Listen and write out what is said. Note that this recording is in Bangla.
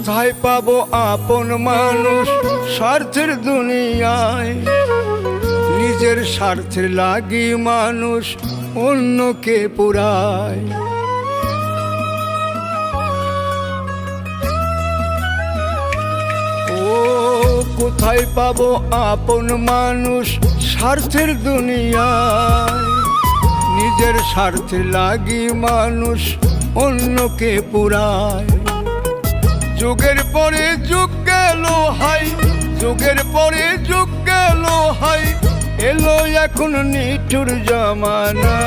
কোথায় পাবো আপন মানুষ স্বার্থের দুনিয়ায়? নিজের স্বার্থের লাগি মানুষ অন্যকে পুরায়। ও কোথায় পাবো আপন মানুষ স্বার্থের দুনিয়ায়? নিজের স্বার্থের লাগি মানুষ অন্যকে পুরায়। যুগের পরে যুগ গেল হাই, যুগের পরে যুগ গেল হাই, এলো এখন নিঠুর জামানা।